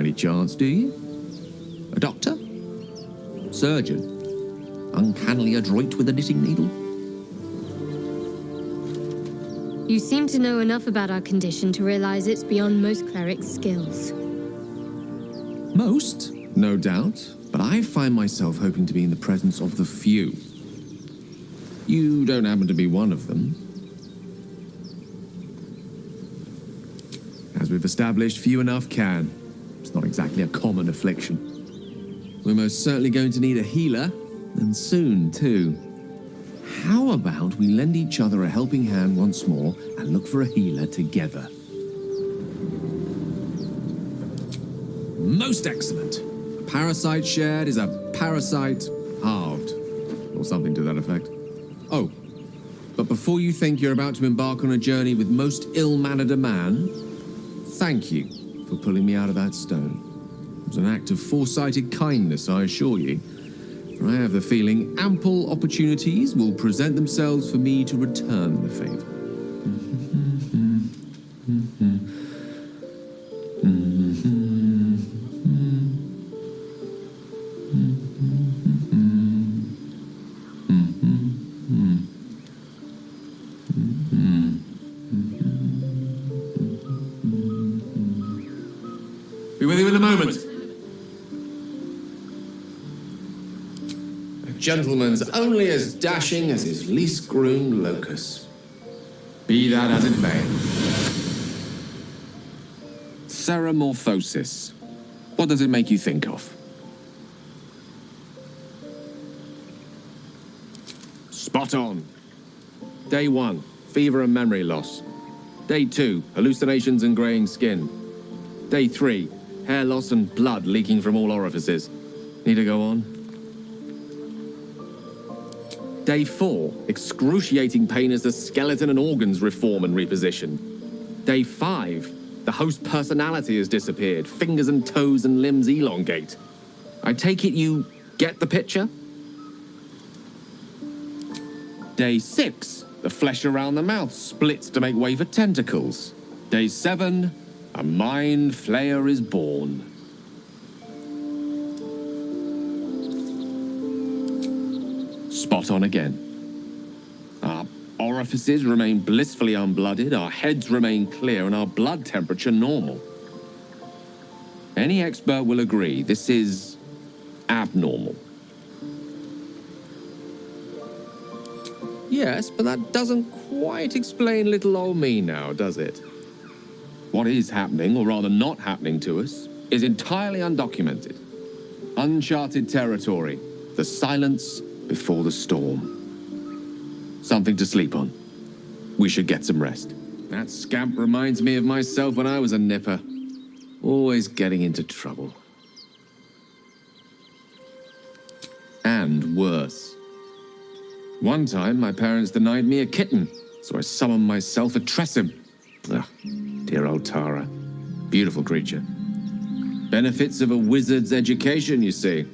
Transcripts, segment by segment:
any chance, do you? A doctor? Surgeon? Uncannily adroit with a knitting needle? You seem to know enough about our condition to realize it's beyond most clerics' skills. Most, no doubt, but I find myself hoping to be in the presence of the few. You don't happen to be one of them. As we've established, few enough can. It's not exactly a common affliction. We're most certainly going to need a healer, and soon, too. How about we lend each other a helping hand once more and look for a healer together? Most excellent. A parasite shared is a parasite halved, or something to that effect. Oh, but before you think you're about to embark on a journey with most ill-mannered a man, thank you for pulling me out of that stone. It was an act of foresighted kindness, I assure you. For I have the feeling ample opportunities will present themselves for me to return the favor. Be with you in a moment. A gentleman's only as dashing as his least groomed locus. Be that as it may. Ceramorphosis. What does it make you think of? Spot on. Day 1, fever and memory loss. Day 2, hallucinations and graying skin. Day 3, hair loss and blood leaking from all orifices. Need to go on? Day 4, excruciating pain as the skeleton and organs reform and reposition. Day 5, the host personality has disappeared. Fingers and toes and limbs elongate. I take it you get the picture? Day 6, the flesh around the mouth splits to make way for tentacles. Day 7, a mind flayer is born. Spot on again. Our orifices remain blissfully unblooded, our heads remain clear, and our blood temperature normal. Any expert will agree this is abnormal. Yes, but that doesn't quite explain little old me now, does it? What is happening, or rather not happening to us, is entirely undocumented. Uncharted territory. The silence before the storm. Something to sleep on. We should get some rest. That scamp reminds me of myself when I was a nipper. Always getting into trouble. And worse. One time, my parents denied me a kitten, so I summoned myself a Tressim. Ah, dear old Tara. Beautiful creature. Benefits of a wizard's education, you see.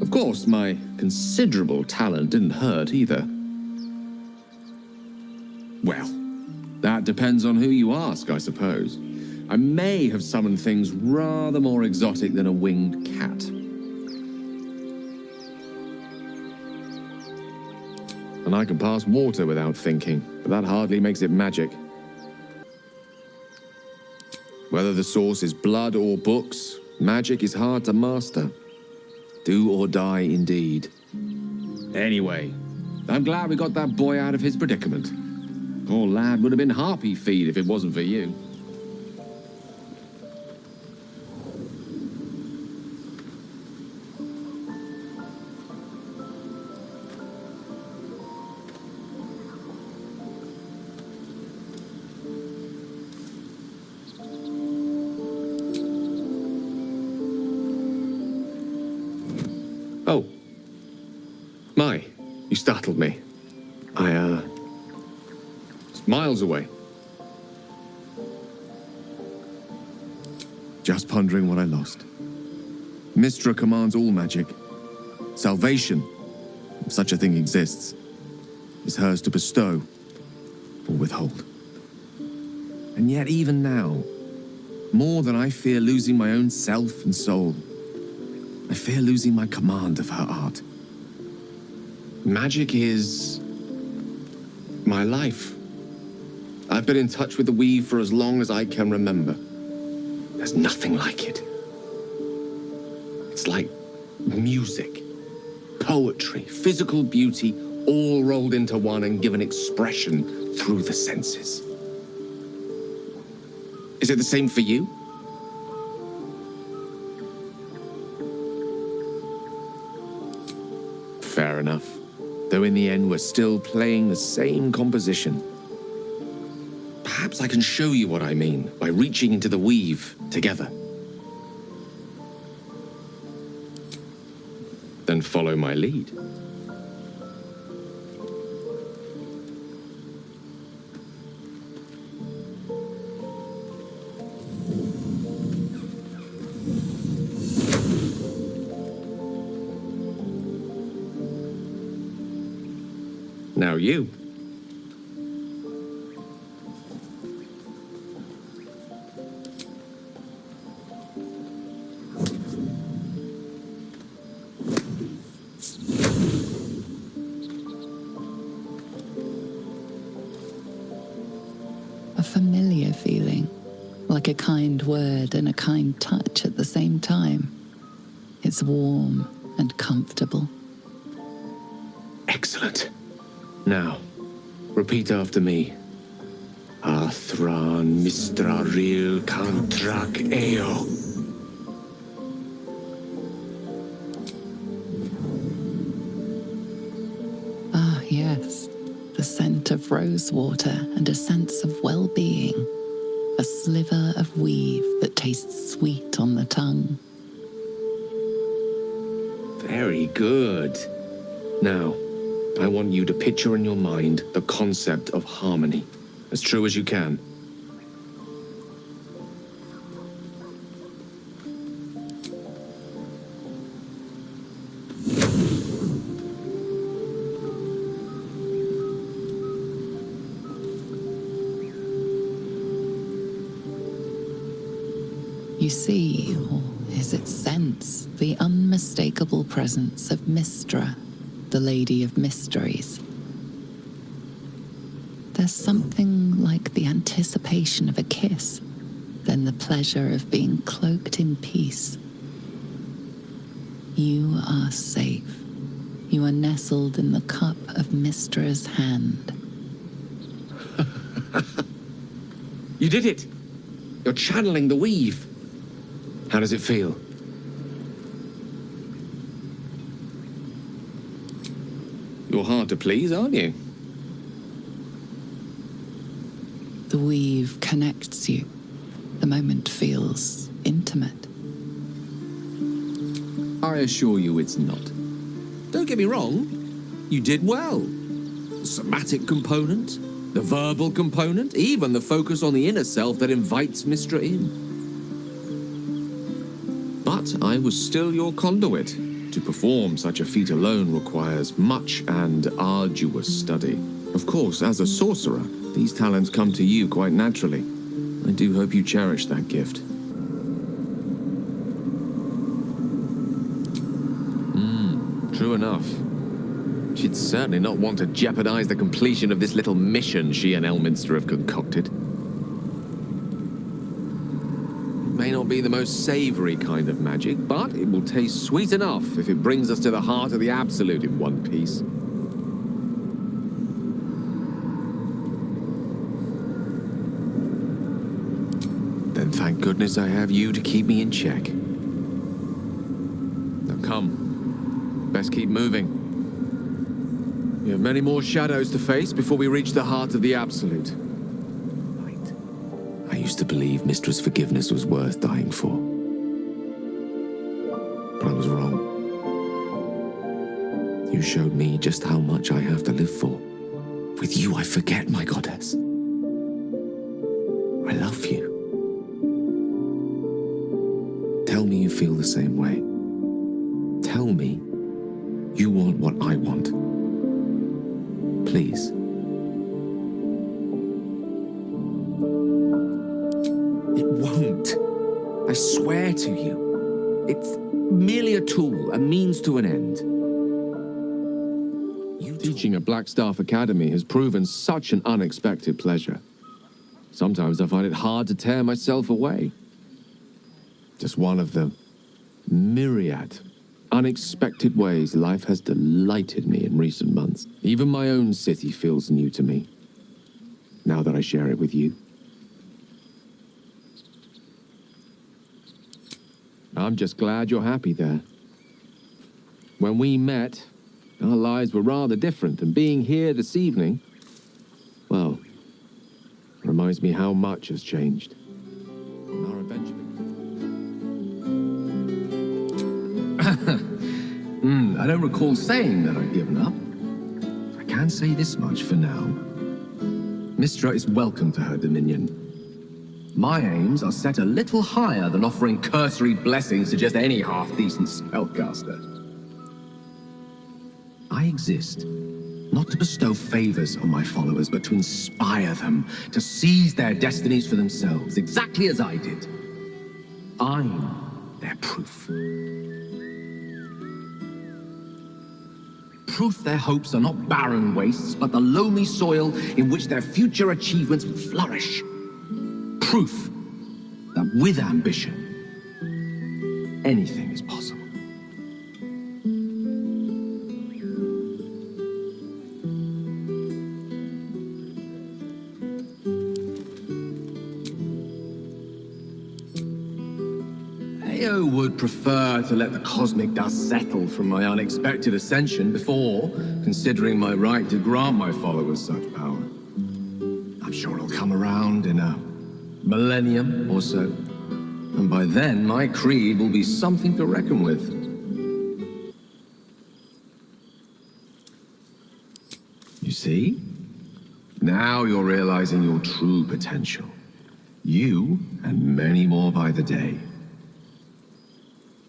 Of course, my considerable talent didn't hurt either. Well, that depends on who you ask, I suppose. I may have summoned things rather more exotic than a winged cat. And I can pass water without thinking, but that hardly makes it magic. Whether the source is blood or books, magic is hard to master. Do or die indeed. Anyway, I'm glad we got that boy out of his predicament. Poor lad would have been harpy feed if it wasn't for you. Oh. My, you startled me. It's miles away. Just pondering what I lost. Mystra commands all magic. Salvation, if such a thing exists, is hers to bestow or withhold. And yet even now, More than I fear losing my own self and soul. I fear losing my command of her art. Magic is my life. I've been in touch with the weave for as long as I can remember. There's nothing like it. It's like music, poetry, physical beauty, all rolled into one and given expression through the senses. Is it the same for you? Fair enough. Though in the end, we're still playing the same composition. Perhaps I can show you what I mean by reaching into the weave together. Then follow my lead. Now you. A familiar feeling, like a kind word and a kind touch at the same time. It's warm and comfortable. Excellent. Now, repeat after me. Athran mistraril kantrak eo. Ah, yes. The scent of rosewater and a sense of well-being. A sliver of weave that tastes sweet on the tongue. Very good. Now, I want you to picture in your mind the concept of harmony, as true as you can. You see, or is it sense, the unmistakable presence of Mystra, the Lady of Mysteries. There's something like the anticipation of a kiss, then the pleasure of being cloaked in peace. You are safe. You are nestled in the cup of Mystra's hand. You did it! You're channeling the weave. How does it feel? You're hard to please, aren't you? The weave connects you. The moment feels intimate. I assure you it's not. Don't get me wrong. You did well. The somatic component, the verbal component, even the focus on the inner self that invites Mystra in. But I was still your conduit. To perform such a feat alone requires much and arduous study. Of course, as a sorcerer, these talents come to you quite naturally. I do hope you cherish that gift. True enough. She'd certainly not want to jeopardize the completion of this little mission she and Elminster have concocted. It may not be the most savory kind of magic, but it will taste sweet enough if it brings us to the heart of the Absolute in one piece. Then thank goodness I have you to keep me in check. Now come. Best keep moving. We have many more shadows to face before we reach the heart of the Absolute. Right. I used to believe Mystra's forgiveness was worth dying for. But I was wrong. You showed me just how much I have to live for. With you, I forget, my goddess. I love you. Tell me you feel the same way. Tell me you want what I want. Please. It won't. I swear to you, it's merely a tool, a means to an end. Teaching at Blackstaff Academy has proven such an unexpected pleasure. Sometimes I find it hard to tear myself away. Just one of the myriad unexpected ways life has delighted me in recent months. Even my own city feels new to me, now that I share it with you. I'm just glad you're happy there. When we met, our lives were rather different, and being here this evening, well, reminds me how much has changed. Our adventure. I don't recall saying that I'd given up. I can say this much for now. Mistra is welcome to her dominion. My aims are set a little higher than offering cursory blessings to just any half-decent spellcaster. I exist not to bestow favors on my followers, but to inspire them to seize their destinies for themselves, exactly as I did. I'm their proof. Proof their hopes are not barren wastes, but the loamy soil in which their future achievements will flourish. Proof that with ambition, anything is possible. Ao would prefer to let the cosmic dust settle from my unexpected ascension before considering my right to grant my followers such power. I'm sure it'll come around in a millennium or so, and by then my creed will be something to reckon with. You see? Now you're realizing your true potential. You, and many more by the day.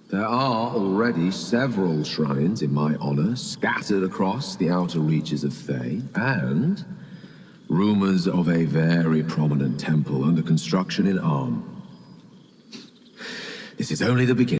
There are already several shrines in my honor scattered across the outer reaches of Thay, and rumors of a very prominent temple under construction in Arm. This is only the beginning.